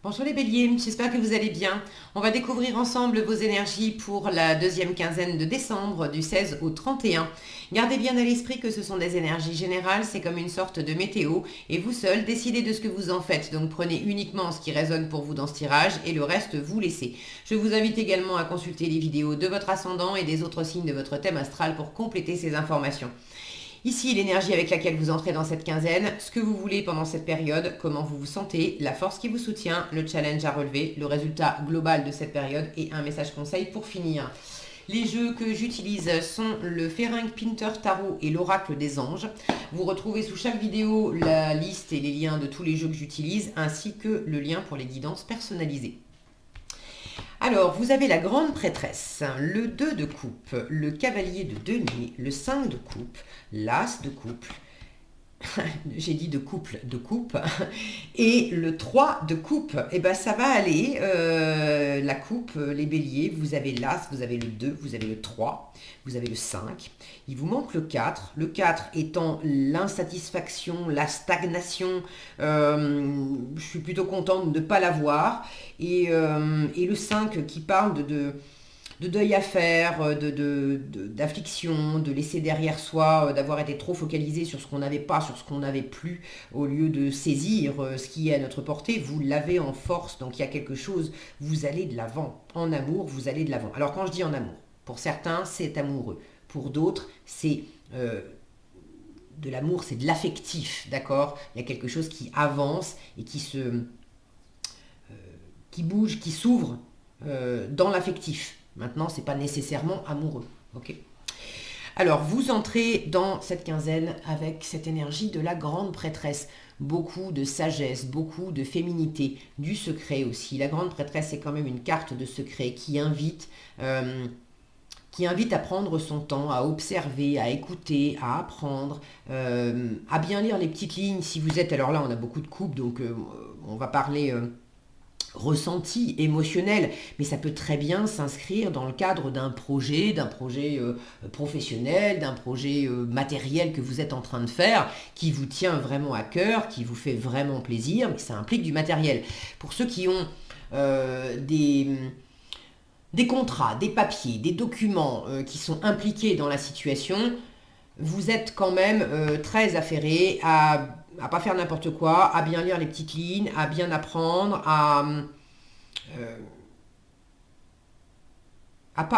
Bonjour les béliers, j'espère que vous allez bien. On va découvrir ensemble vos énergies pour la deuxième quinzaine de décembre, du 16 au 31. Gardez bien à l'esprit que ce sont des énergies générales, c'est comme une sorte de météo, et vous seul décidez de ce que vous en faites. Donc prenez uniquement ce qui résonne pour vous dans ce tirage, et le reste vous laissez. Je vous invite également à consulter les vidéos de votre ascendant et des autres signes de votre thème astral pour compléter ces informations. Ici, l'énergie avec laquelle vous entrez dans cette quinzaine, ce que vous voulez pendant cette période, comment vous vous sentez, la force qui vous soutient, le challenge à relever, le résultat global de cette période et un message conseil pour finir. Les jeux que j'utilise sont le Ferenc Pinter Tarot et l'Oracle des Anges. Vous retrouvez sous chaque vidéo la liste et les liens de tous les jeux que j'utilise, ainsi que le lien pour les guidances personnalisées. Alors, vous avez la grande prêtresse, le 2 de coupe, le cavalier de denier, le 5 de coupe, l'as de coupe, j'ai dit de coupe, et le 3 de coupe. Et bien ça va aller, la coupe, les béliers, vous avez l'as, vous avez le 2, vous avez le 3, vous avez le 5, il vous manque le 4 étant l'insatisfaction, la stagnation, je suis plutôt contente de ne pas l'avoir, et le 5 qui parle de deuil à faire, d'affliction, de laisser derrière soi, d'avoir été trop focalisé sur ce qu'on n'avait pas, sur ce qu'on n'avait plus, au lieu de saisir ce qui est à notre portée, vous l'avez en force, donc il y a quelque chose, vous allez de l'avant. En amour, vous allez de l'avant. Alors quand je dis en amour, pour certains, c'est amoureux. Pour d'autres, c'est de l'amour, c'est de l'affectif, d'accord? Il y a quelque chose qui avance et qui bouge, qui s'ouvre dans l'affectif. Maintenant, ce n'est pas nécessairement amoureux. Ok. Alors, vous entrez dans cette quinzaine avec cette énergie de la grande prêtresse. Beaucoup de sagesse, beaucoup de féminité, du secret aussi. La grande prêtresse est quand même une carte de secret qui invite à prendre son temps, à observer, à écouter, à apprendre, à bien lire les petites lignes. Si vous êtes, alors là, on a beaucoup de couples, donc on va parler ressenti, émotionnel, mais ça peut très bien s'inscrire dans le cadre d'un projet professionnel, d'un projet matériel que vous êtes en train de faire, qui vous tient vraiment à cœur, qui vous fait vraiment plaisir, mais ça implique du matériel. Pour ceux qui ont des contrats, des papiers, des documents qui sont impliqués dans la situation, vous êtes quand même très affairé à pas faire n'importe quoi, à bien lire les petites lignes, à bien apprendre,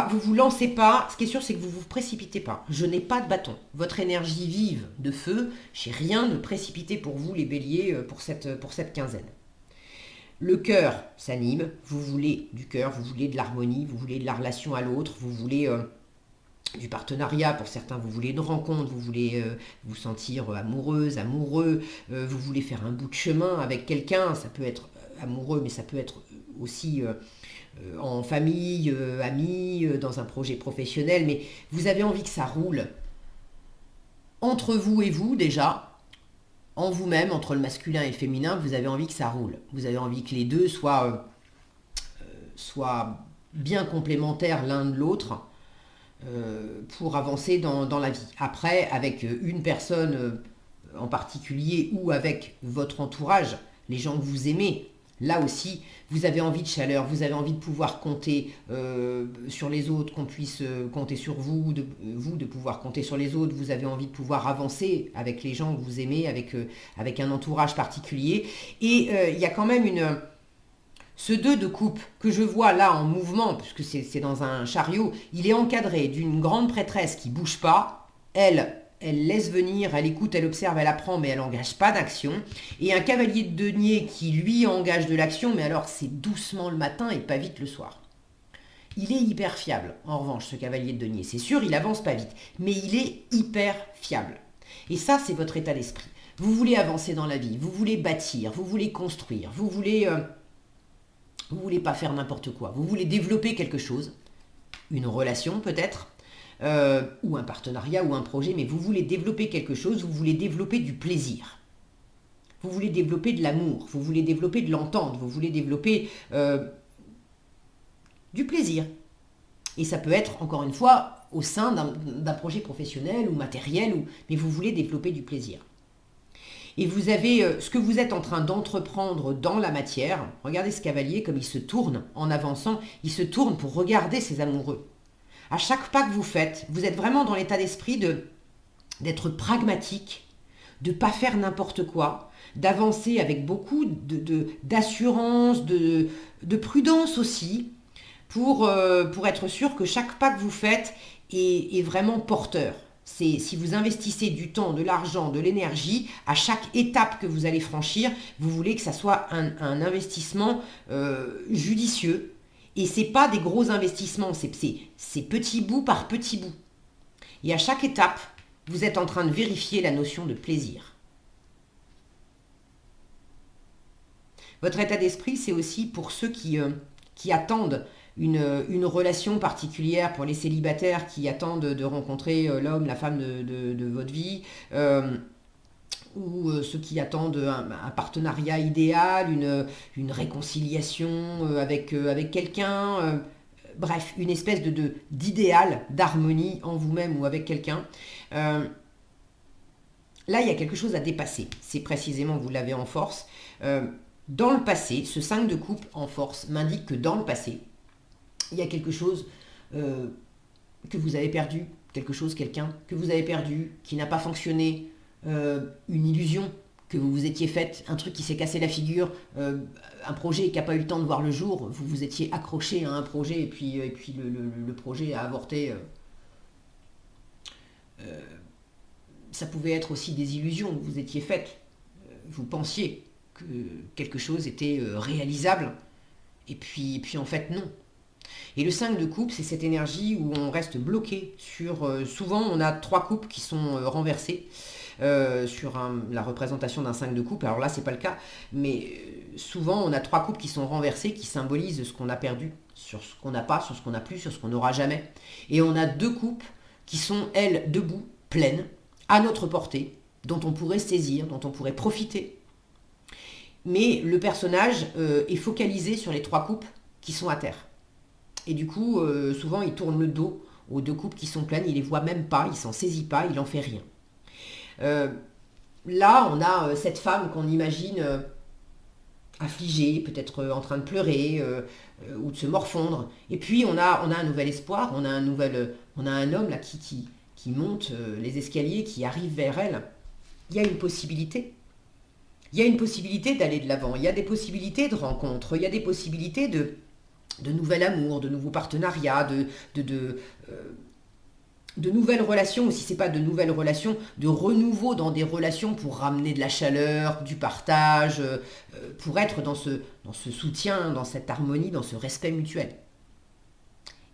vous vous lancez pas. Ce qui est sûr, c'est que vous vous précipitez pas. Je n'ai pas de bâton. Votre énergie vive de feu, j'ai rien de précipité pour vous, les béliers, pour cette quinzaine. Le cœur s'anime, vous voulez du cœur, vous voulez de l'harmonie, vous voulez de la relation à l'autre, vous voulez du partenariat, pour certains vous voulez une rencontre, vous voulez vous sentir amoureuse, amoureux, vous voulez faire un bout de chemin avec quelqu'un, ça peut être amoureux, mais ça peut être aussi en famille, amis, dans un projet professionnel, mais vous avez envie que ça roule entre vous et vous déjà, en vous-même, entre le masculin et le féminin, vous avez envie que ça roule. Vous avez envie que les deux soient bien complémentaires l'un de l'autre, pour avancer dans la vie. Après, avec une personne en particulier ou avec votre entourage, les gens que vous aimez, là aussi, vous avez envie de chaleur, vous avez envie de pouvoir compter sur les autres, qu'on puisse compter sur vous, de pouvoir compter sur les autres, vous avez envie de pouvoir avancer avec les gens que vous aimez, avec un entourage particulier. Et il y a quand même ce 2 de coupe que je vois là en mouvement, puisque c'est dans un chariot, il est encadré d'une grande prêtresse qui ne bouge pas. Elle laisse venir, elle écoute, elle observe, elle apprend, mais elle n'engage pas d'action. Et un cavalier de denier qui, lui, engage de l'action, mais alors c'est doucement le matin et pas vite le soir. Il est hyper fiable, en revanche, ce cavalier de denier. C'est sûr, il avance pas vite, mais il est hyper fiable. Et ça, c'est votre état d'esprit. Vous voulez avancer dans la vie, vous voulez bâtir, vous voulez construire, vous voulez pas faire n'importe quoi, vous voulez développer quelque chose, une relation peut-être, ou un partenariat ou un projet, mais vous voulez développer quelque chose, vous voulez développer du plaisir, vous voulez développer de l'amour, vous voulez développer de l'entente, vous voulez développer du plaisir. Et ça peut être, encore une fois, au sein d'un projet professionnel ou matériel, mais vous voulez développer du plaisir. Et vous avez ce que vous êtes en train d'entreprendre dans la matière. Regardez ce cavalier, comme il se tourne en avançant. Il se tourne pour regarder ses amoureux. À chaque pas que vous faites, vous êtes vraiment dans l'état d'esprit d'être pragmatique, de ne pas faire n'importe quoi, d'avancer avec beaucoup d'assurance, de prudence aussi, pour être sûr que chaque pas que vous faites est vraiment porteur. C'est si vous investissez du temps, de l'argent, de l'énergie, à chaque étape que vous allez franchir, vous voulez que ça soit un investissement judicieux. Et ce n'est pas des gros investissements, c'est petit bout par petit bout. Et à chaque étape, vous êtes en train de vérifier la notion de plaisir. Votre état d'esprit, c'est aussi pour ceux qui attendent une relation particulière, pour les célibataires qui attendent de rencontrer l'homme, la femme de votre vie, ou ceux qui attendent un partenariat idéal, une réconciliation avec quelqu'un, bref, une espèce d'idéal, d'harmonie en vous-même ou avec quelqu'un. Là, il y a quelque chose à dépasser. C'est précisément, vous l'avez en force. Dans le passé, ce 5 de coupe en force m'indique que dans le passé, il y a quelque chose que vous avez perdu, quelqu'un que vous avez perdu, qui n'a pas fonctionné, une illusion que vous vous étiez faite, un truc qui s'est cassé la figure, un projet qui n'a pas eu le temps de voir le jour, vous vous étiez accroché à un projet et puis le projet a avorté. Ça pouvait être aussi des illusions que vous étiez faites. Vous pensiez que quelque chose était réalisable et puis en fait non. Et le 5 de coupe, c'est cette énergie où on reste bloqué sur... souvent, on a 3 coupes qui sont renversées sur la représentation d'un 5 de coupe. Alors là, c'est pas le cas, mais souvent, on a 3 coupes qui sont renversées, qui symbolisent ce qu'on a perdu, sur ce qu'on n'a pas, sur ce qu'on n'a plus, sur ce qu'on n'aura jamais. Et on a 2 coupes qui sont, elles, debout, pleines, à notre portée, dont on pourrait saisir, dont on pourrait profiter. Mais le personnage est focalisé sur les 3 coupes qui sont à terre. Et du coup, souvent, il tourne le dos aux 2 coupes qui sont pleines, il les voit même pas, il s'en saisit pas, il en fait rien. Là, on a cette femme qu'on imagine affligée, peut-être en train de pleurer ou de se morfondre. Et puis, on a un nouvel espoir, on a un homme là qui monte les escaliers, qui arrive vers elle. Il y a une possibilité. Il y a une possibilité d'aller de l'avant, il y a des possibilités de rencontres, il y a des possibilités de nouvel amour, de nouveaux partenariats, de nouvelles relations, ou si ce n'est pas de nouvelles relations, de renouveau dans des relations pour ramener de la chaleur, du partage, pour être dans ce soutien, dans cette harmonie, dans ce respect mutuel.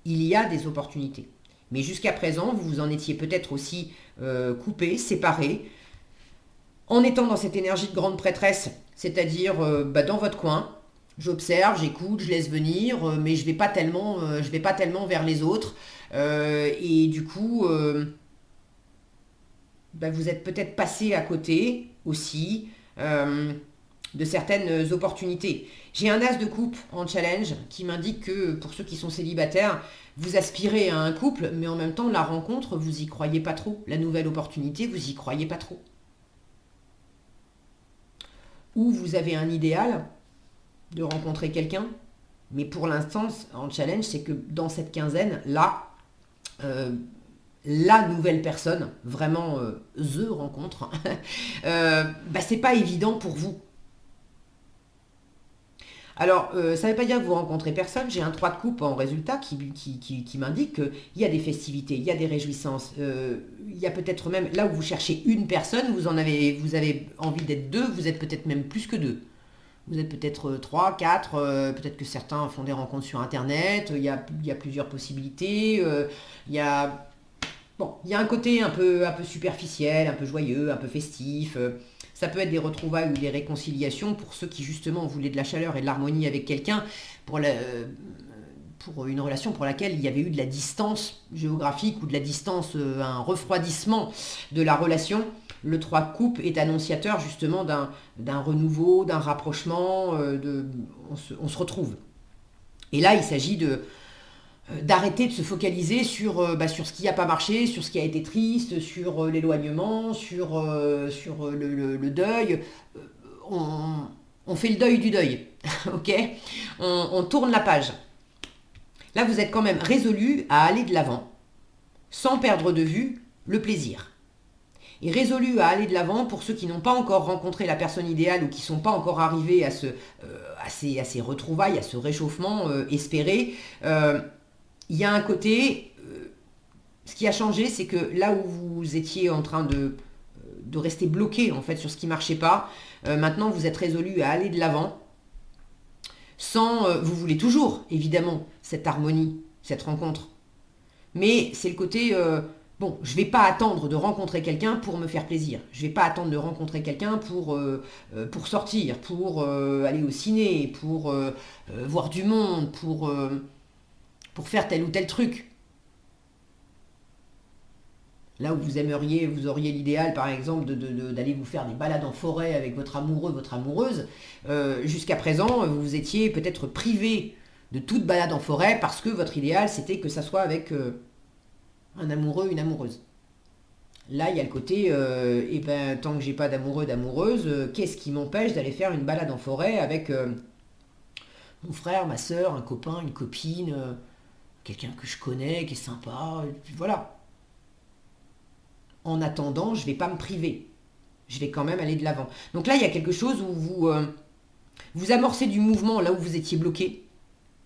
Il y a des opportunités. Mais jusqu'à présent, vous vous en étiez peut-être aussi coupé, séparé, en étant dans cette énergie de grande prêtresse, c'est-à-dire dans votre coin. J'observe, j'écoute, je laisse venir, mais je vais pas tellement vers les autres. Et du coup, vous êtes peut-être passé à côté aussi de certaines opportunités. J'ai un as de coupe en challenge qui m'indique que pour ceux qui sont célibataires, vous aspirez à un couple, mais en même temps, la rencontre, vous y croyez pas trop. La nouvelle opportunité, vous y croyez pas trop. Ou vous avez un idéal de rencontrer quelqu'un, mais pour l'instant, en challenge, c'est que dans cette quinzaine, là, la nouvelle personne, vraiment the rencontre, c'est pas évident pour vous. Alors, ça ne veut pas dire que vous rencontrez personne, j'ai un 3 de coupe en résultat qui m'indique qu'il y a des festivités, il y a des réjouissances, il y a peut-être même, là où vous cherchez une personne, vous avez envie d'être 2, vous êtes peut-être même plus que 2. Vous êtes peut-être 3, 4, peut-être que certains font des rencontres sur Internet, il y a plusieurs possibilités, il y a un côté un peu superficiel, un peu joyeux, un peu festif. Ça peut être des retrouvailles ou des réconciliations pour ceux qui justement voulaient de la chaleur et de l'harmonie avec quelqu'un, pour une relation pour laquelle il y avait eu de la distance géographique ou de la distance, un refroidissement de la relation. Le 3 de coupe est annonciateur justement d'un renouveau, d'un rapprochement, on se retrouve. Et là, il s'agit d'arrêter de se focaliser sur ce qui n'a pas marché, sur ce qui a été triste, sur l'éloignement, sur le deuil. On, on fait le deuil du deuil, ok? On tourne la page. Là, vous êtes quand même résolu à aller de l'avant, sans perdre de vue le plaisir. Et résolu à aller de l'avant pour ceux qui n'ont pas encore rencontré la personne idéale ou qui ne sont pas encore arrivés à ces retrouvailles, à ce réchauffement espéré. Il y a un côté, ce qui a changé, c'est que là où vous étiez en train de rester bloqué en fait sur ce qui ne marchait pas, maintenant vous êtes résolu à aller de l'avant. Vous voulez toujours, évidemment, cette harmonie, cette rencontre. Mais c'est le côté, bon, je ne vais pas attendre de rencontrer quelqu'un pour me faire plaisir. Je ne vais pas attendre de rencontrer quelqu'un pour sortir, pour aller au ciné, pour voir du monde, pour faire tel ou tel truc. Là où vous aimeriez, vous auriez l'idéal, par exemple, d'aller vous faire des balades en forêt avec votre amoureux, votre amoureuse. Jusqu'à présent, vous étiez peut-être privé de toute balade en forêt parce que votre idéal, c'était que ça soit avec un amoureux, une amoureuse. Là, il y a le côté, tant que j'ai pas d'amoureux, d'amoureuse, qu'est-ce qui m'empêche d'aller faire une balade en forêt avec mon frère, ma soeur, un copain, une copine, quelqu'un que je connais, qui est sympa, et puis voilà. En attendant, je ne vais pas me priver. Je vais quand même aller de l'avant. Donc là, il y a quelque chose où vous amorcez du mouvement là où vous étiez bloqué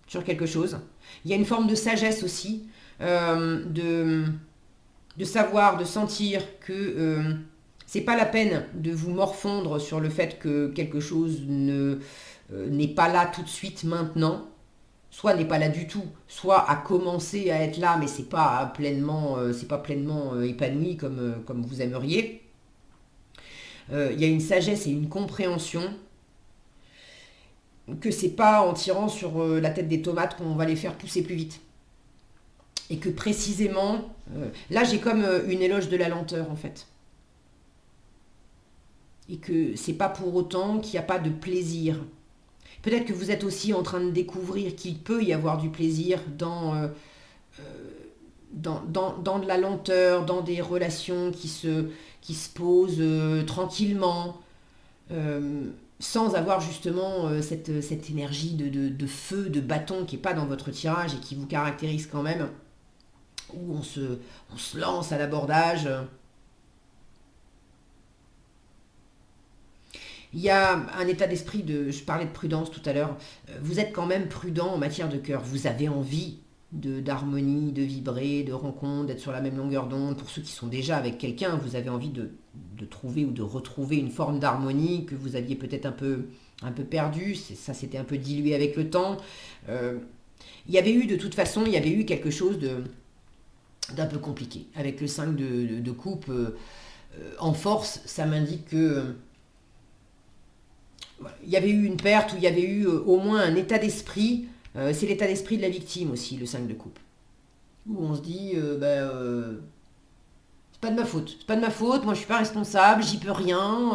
sur quelque chose. Il y a une forme de sagesse aussi, de savoir, de sentir que c'est pas la peine de vous morfondre sur le fait que quelque chose n'est pas là tout de suite maintenant. Soit n'est pas là du tout, soit a commencé à être là, mais c'est pas pleinement épanoui comme vous aimeriez. Il y a une sagesse et une compréhension que c'est pas en tirant sur la tête des tomates qu'on va les faire pousser plus vite. Et que précisément, là j'ai comme une éloge de la lenteur en fait. Et que c'est pas pour autant qu'il n'y a pas de plaisir. Peut-être que vous êtes aussi en train de découvrir qu'il peut y avoir du plaisir dans de la lenteur, dans des relations qui se posent tranquillement, sans avoir justement cette énergie de feu, de bâton qui n'est pas dans votre tirage et qui vous caractérise quand même, où on se lance à l'abordage. Il y a un état d'esprit je parlais de prudence tout à l'heure, vous êtes quand même prudent en matière de cœur, vous avez envie d'harmonie, de vibrer, de rencontre, d'être sur la même longueur d'onde. Pour ceux qui sont déjà avec quelqu'un, vous avez envie de trouver ou de retrouver une forme d'harmonie que vous aviez peut-être un peu perdu, ça s'était un peu dilué avec le temps. Il y avait eu de toute façon, il y avait eu quelque chose d'un peu compliqué. Avec le 5 de coupe en force, ça m'indique que il y avait eu une perte, ou il y avait eu au moins un état d'esprit, c'est l'état d'esprit de la victime aussi, le 5 de coupe. Où on se dit, c'est pas de ma faute, moi je suis pas responsable, j'y peux rien,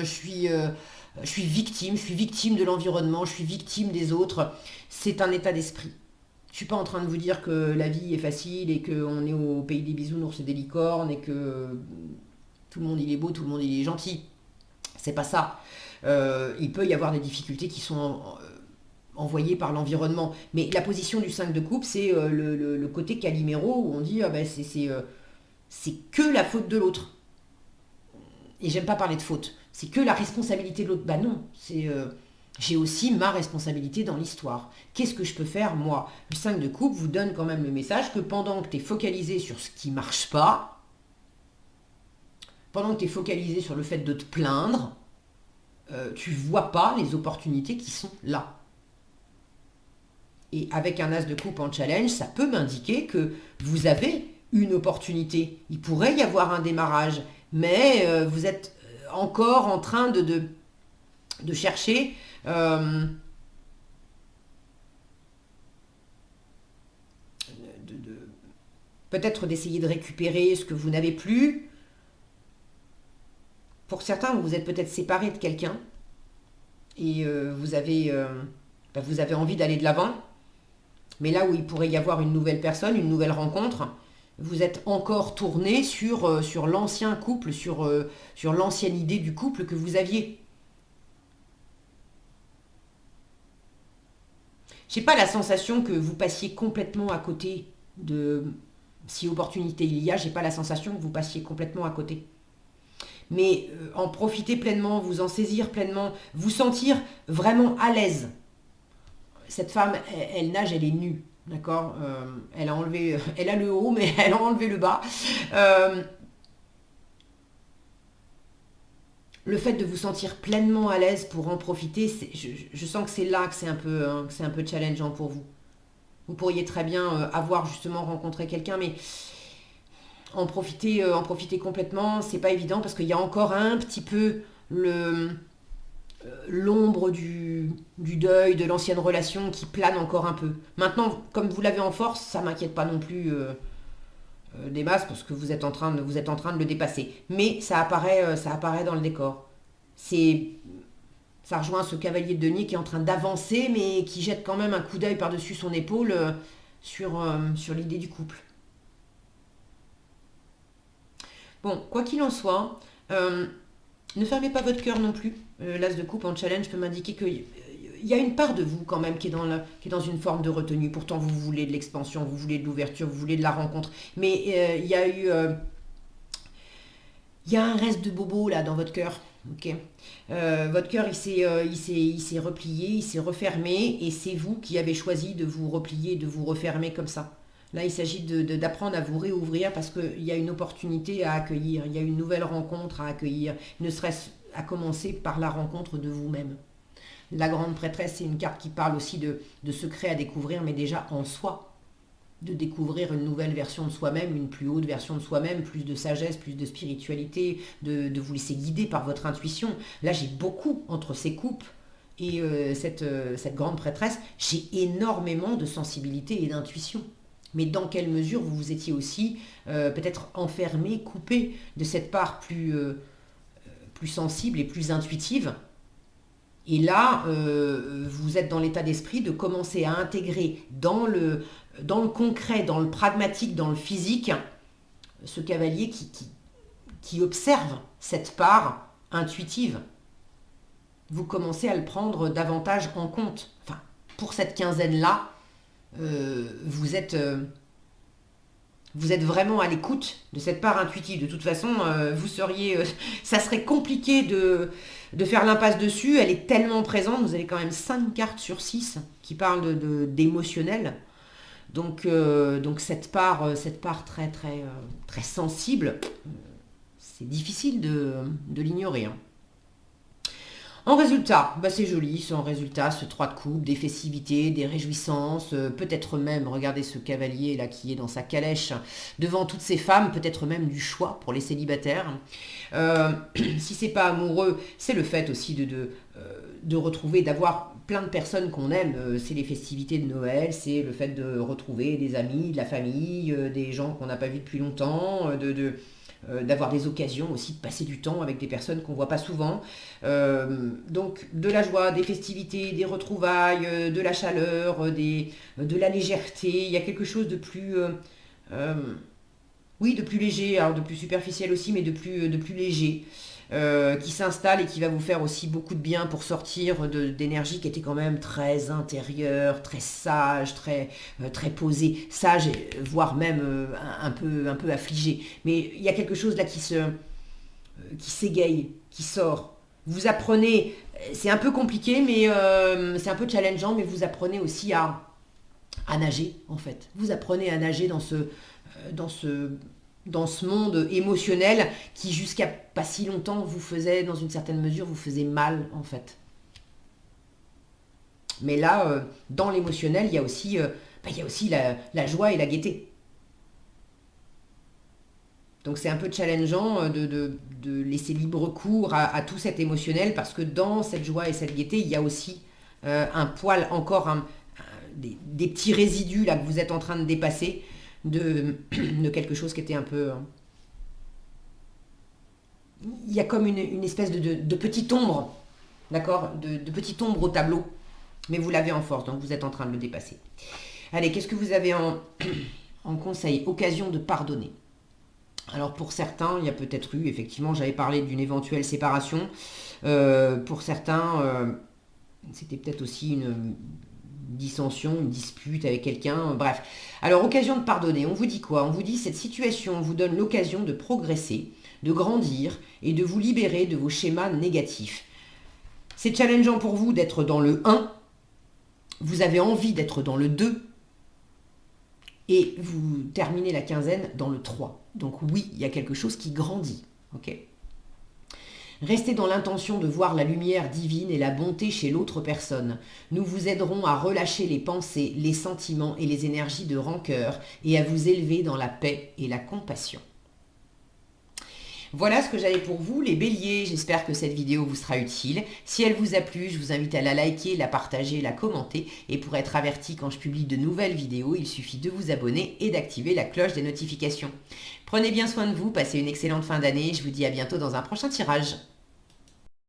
je suis victime de l'environnement, je suis victime des autres. C'est un état d'esprit. Je suis pas en train de vous dire que la vie est facile et qu'on est au pays des bisounours et des licornes et que tout le monde il est beau, tout le monde il est gentil. C'est pas ça. Il peut y avoir des difficultés qui sont envoyées par l'environnement. Mais la position du 5 de coupe, c'est le côté Calimero où on dit c'est que la faute de l'autre. Et j'aime pas parler de faute. C'est que la responsabilité de l'autre. Bah non, j'ai aussi ma responsabilité dans l'histoire. Qu'est-ce que je peux faire moi? Le 5 de coupe vous donne quand même le message que pendant que tu es focalisé sur ce qui marche pas, pendant que tu es focalisé sur le fait de te plaindre, tu vois pas les opportunités qui sont là. Et avec un as de coupe en challenge, ça peut m'indiquer que vous avez une opportunité. Il pourrait y avoir un démarrage, mais vous êtes encore en train de chercher peut-être d'essayer de récupérer ce que vous n'avez plus. Pour certains, vous êtes peut-être séparés de quelqu'un et vous avez envie d'aller de l'avant. Mais là où il pourrait y avoir une nouvelle personne, une nouvelle rencontre, vous êtes encore tourné sur l'ancien couple, sur l'ancienne idée du couple que vous aviez. J'ai pas la sensation que vous passiez complètement à côté de... Si opportunité il y a, j'ai pas la sensation que vous passiez complètement à côté. Mais en profiter pleinement, vous en saisir pleinement, vous sentir vraiment à l'aise. Cette femme, elle nage, elle est nue, d'accord. Elle a enlevé, elle a le haut, mais elle a enlevé le bas. Euh, le fait de vous sentir pleinement à l'aise pour en profiter, je sens que c'est là que c'est un peu challengeant pour vous. Vous pourriez très bien avoir justement rencontré quelqu'un, mais en profiter complètement, c'est pas évident parce qu'il y a encore un petit peu l'ombre du deuil, de l'ancienne relation qui plane encore un peu. Maintenant, comme vous l'avez en force, ça m'inquiète pas non plus des masses parce que vous êtes en train de le dépasser. Mais ça apparaît dans le décor. C'est, ça rejoint ce cavalier de denier qui est en train d'avancer, mais qui jette quand même un coup d'œil par-dessus son épaule sur l'idée du couple. Bon, quoi qu'il en soit, ne fermez pas votre cœur non plus. L'as de coupe en challenge peut m'indiquer qu'il y a une part de vous quand même qui est dans une forme de retenue. Pourtant, vous voulez de l'expansion, vous voulez de l'ouverture, vous voulez de la rencontre. Mais il y a un reste de bobo là dans votre cœur. Ok. Votre cœur il s'est replié, il s'est refermé et c'est vous qui avez choisi de vous replier, de vous refermer comme ça. Là, il s'agit d'apprendre à vous réouvrir parce qu'il y a une opportunité à accueillir, il y a une nouvelle rencontre à accueillir, ne serait-ce à commencer par la rencontre de vous-même. La grande prêtresse, c'est une carte qui parle aussi de secrets à découvrir, mais déjà en soi. De découvrir une nouvelle version de soi-même, une plus haute version de soi-même, plus de sagesse, plus de spiritualité, de vous laisser guider par votre intuition. Là, j'ai beaucoup entre ces coupes et cette grande prêtresse, j'ai énormément de sensibilité et d'intuition. Mais dans quelle mesure vous vous étiez aussi peut-être enfermé, coupé de cette part plus sensible et plus intuitive. Et là, vous êtes dans l'état d'esprit de commencer à intégrer dans le concret, dans le pragmatique, dans le physique, ce cavalier qui observe cette part intuitive. Vous commencez à le prendre davantage en compte. Enfin, pour cette quinzaine-là, vous êtes vraiment à l'écoute de cette part intuitive. De toute façon, ça serait compliqué de faire l'impasse dessus. Elle est tellement présente. Vous avez quand même 5 cartes sur 6 qui parlent d'émotionnel. Donc cette part très, très, très sensible, c'est difficile de l'ignorer. Hein. En résultat, c'est joli, ce résultat, ce 3 de coupe, des festivités, des réjouissances, peut-être même, regardez ce cavalier là qui est dans sa calèche, devant toutes ces femmes, peut-être même du choix pour les célibataires. Si c'est pas amoureux, c'est le fait aussi de retrouver, d'avoir plein de personnes qu'on aime, c'est les festivités de Noël, c'est le fait de retrouver des amis, de la famille, des gens qu'on n'a pas vus depuis longtemps, d'avoir des occasions aussi de passer du temps avec des personnes qu'on ne voit pas souvent. Donc de la joie, des festivités, des retrouvailles, de la chaleur, de la légèreté. Il y a quelque chose de plus... oui, de plus léger, alors de plus superficiel aussi, mais de plus léger, qui s'installe et qui va vous faire aussi beaucoup de bien pour sortir d'énergie qui était quand même très intérieure, très sage, très posée, sage, voire même un peu affligée. Mais il y a quelque chose là qui s'égaye, qui sort. Vous apprenez, c'est un peu compliqué, mais c'est un peu challengeant, mais vous apprenez aussi à nager, en fait. Vous apprenez à nager dans ce monde émotionnel qui, jusqu'à pas si longtemps, vous faisait, dans une certaine mesure, vous faisait mal, en fait. Mais là, dans l'émotionnel, il y a aussi la joie et la gaieté. Donc c'est un peu challengeant de laisser libre cours à tout cet émotionnel parce que dans cette joie et cette gaieté, il y a aussi un poil, encore des petits résidus là que vous êtes en train de dépasser de quelque chose qui était un peu... Il y a comme une espèce de petite ombre, d'accord, de petite ombre au tableau, mais vous l'avez en force, donc vous êtes en train de le dépasser. Allez, qu'est-ce que vous avez en conseil? Occasion de pardonner. Alors pour certains, il y a peut-être eu, effectivement, j'avais parlé d'une éventuelle séparation. Pour certains, c'était peut-être aussi une dissension, une dispute avec quelqu'un, bref. Alors, occasion de pardonner, on vous dit quoi? On vous dit cette situation vous donne l'occasion de progresser, de grandir et de vous libérer de vos schémas négatifs. C'est challengeant pour vous d'être dans le 1, vous avez envie d'être dans le 2, et vous terminez la quinzaine dans le 3. Donc oui, il y a quelque chose qui grandit. Ok. Restez dans l'intention de voir la lumière divine et la bonté chez l'autre personne. Nous vous aiderons à relâcher les pensées, les sentiments et les énergies de rancœur et à vous élever dans la paix et la compassion. Voilà ce que j'avais pour vous, les béliers. J'espère que cette vidéo vous sera utile. Si elle vous a plu, je vous invite à la liker, la partager, la commenter. Et pour être averti quand je publie de nouvelles vidéos, il suffit de vous abonner et d'activer la cloche des notifications. Prenez bien soin de vous, passez une excellente fin d'année. Je vous dis à bientôt dans un prochain tirage.